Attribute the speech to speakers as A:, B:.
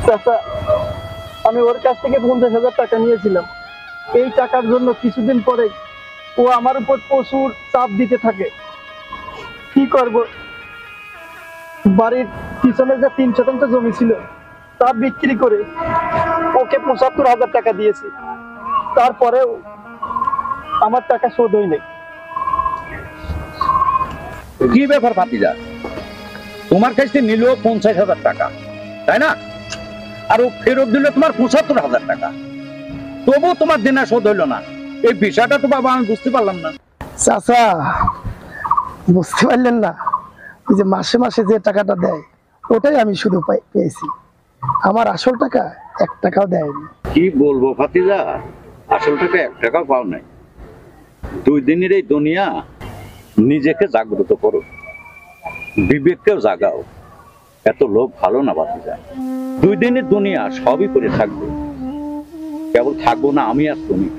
A: চাচা, আমি ওর কাছ থেকে 50,000 টাকা নিয়েছিলাম। এই টাকার জন্য কিছুদিন পরে ও আমার উপর প্রচুর চাপ দিতে থাকে। কি করব, বাড়ির পিছনে যে 3 শতাংশ জমি ছিল তা বিক্রি করে ওকে 75,000 টাকা দিয়েছি। তারপরেও আমার টাকা শোধ হয় নাই।
B: কি ব্যাপার ভাতিজা, তোমার কাছে নিল 50,000 টাকা, তাই না? আর ও ফেরত দিল তোমার 75,000 টাকা, তবু তোমার দেনা শোধ হইলো না। এই বিষয়টা তো বাবা আমি বুঝতে পারলাম না।
A: চাচা, বুঝতে পারলেন না? ওই যে মাসে মাসে যে টাকাটা দেয় ওটাই আমি শুধু পেয়েছি, আমার আসল টাকা 1 টাকাও দেয়নি।
B: কি বলবো ভাতিজা, আসল টাকা 1 টাকাও পাও নাই। 2 দিনের এই দুনিয়া, নিজেকে জাগ্রত করো, বিবেককেও জাগাও। এত লোভ ভালো না ভাতিজা। 2 দিনের দুনিয়া সবই করে থাকবে, কেবল থাকবো না আমি আর তুমি।